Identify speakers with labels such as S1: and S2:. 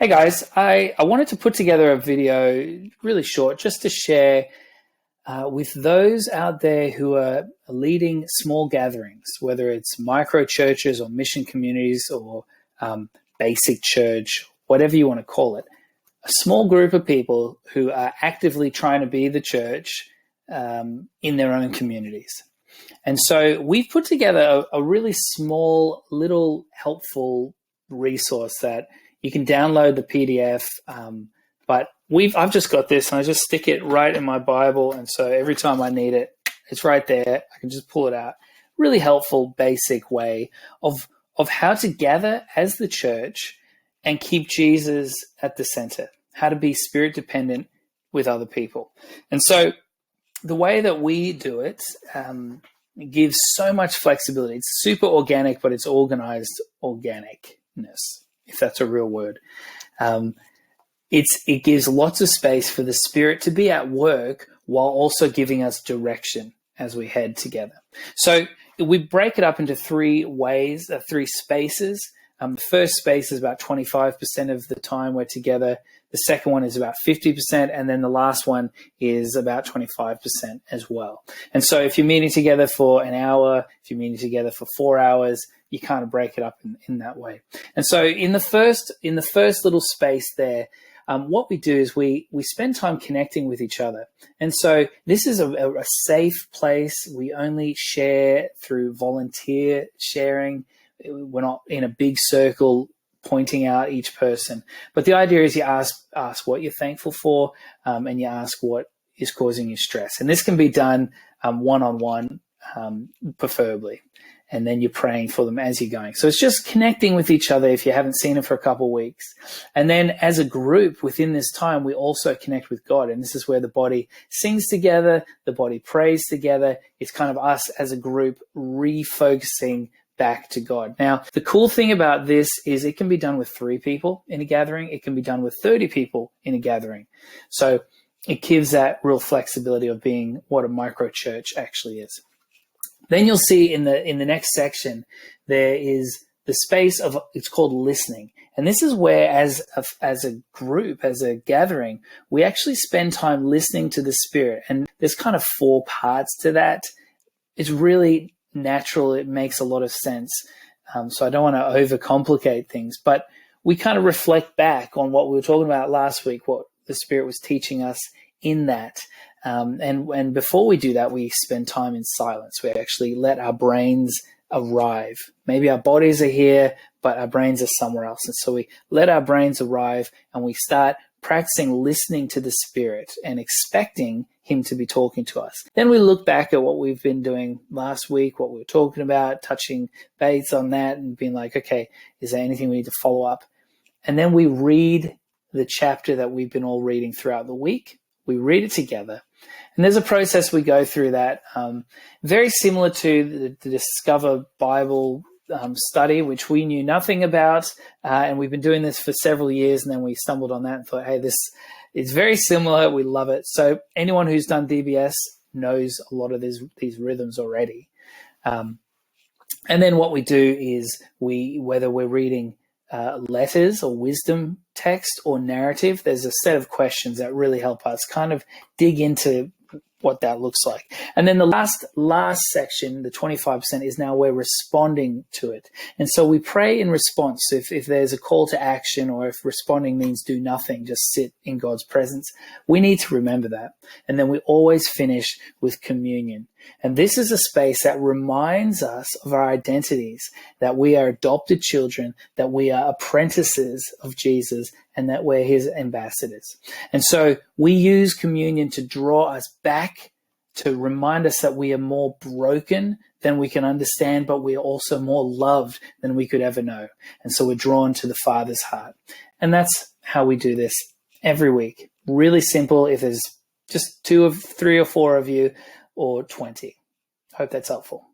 S1: Hey guys, I wanted to put together a video really short just to share with those out there who are leading small gatherings, whether it's micro churches or mission communities or basic church, whatever you want to call it. A small group of people who are actively trying to be the church in their own communities. And so we've put together a really small, little helpful resource that you can download the PDF, but I've just got this and I just stick it right in my Bible. And so every time I need it, it's right there. I can just pull it out. Really helpful, basic way of how to gather as the church and keep Jesus at the center, how to be spirit dependent with other people. And so the way that we do it, gives so much flexibility. It's super organic, but it's organized organicness, if that's a real word. It gives lots of space for the Spirit to be at work while also giving us direction as we head together. So we break it up into three spaces. The first space is about 25% of the time we're together. The second one is about 50%, and then the last one is about 25% as well. And so if you're meeting together for an hour, if you're meeting together for 4 hours, you kind of break it up in that way. And so in the first little space there, what we do is we spend time connecting with each other. And so this is a safe place. We only share through volunteer sharing. We're not in a big circle pointing out each person. But the idea is you ask what you're thankful for, and you ask what is causing you stress. And this can be done one-on-one, preferably. And then you're praying for them as you're going. So it's just connecting with each other if you haven't seen them for a couple of weeks. And then as a group within this time, we also connect with God. And this is where the body sings together, the body prays together. It's kind of us as a group refocusing back to God. Now, the cool thing about this is it can be done with 3 people in a gathering. It can be done with 30 people in a gathering. So it gives that real flexibility of being what a micro church actually is. Then you'll see in the next section, there is the space of, it's called listening. And this is where as a group, as a gathering, we actually spend time listening to the Spirit. And there's kind of 4 parts to that. It's really natural. It makes a lot of sense. So I don't want to overcomplicate things, but we kind of reflect back on what we were talking about last week, what the Spirit was teaching us in that. And before we do that, we spend time in silence. We actually let our brains arrive. Maybe our bodies are here, but our brains are somewhere else. And so we let our brains arrive and we start practicing listening to the Spirit and expecting Him to be talking to us. Then we look back at what we've been doing last week, what we were talking about, touching base on that and being like, okay, is there anything we need to follow up? And then we read the chapter that we've been all reading throughout the week. We read it together. And there's a process we go through that, very similar to the Discover Bible study, which we knew nothing about. And we've been doing this for several years. And then we stumbled on that and thought, hey, this is very similar. We love it. So anyone who's done DBS knows a lot of these rhythms already. And then what we do is whether we're reading letters or wisdom text or narrative, there's a set of questions that really help us kind of dig into what that looks like. And then the last section, the 25%, is now we're responding to it. And so we pray in response. If there's a call to action, or if responding means do nothing, just sit in God's presence, we need to remember that. And then we always finish with communion. And this is a space that reminds us of our identities, that we are adopted children, that we are apprentices of Jesus, and that we're His ambassadors. And so we use communion to draw us back, to remind us that we are more broken than we can understand, but we are also more loved than we could ever know. And so we're drawn to the Father's heart. And that's how we do this every week. Really simple if there's just 2 or 3 or 4 of you, or 20. Hope that's helpful.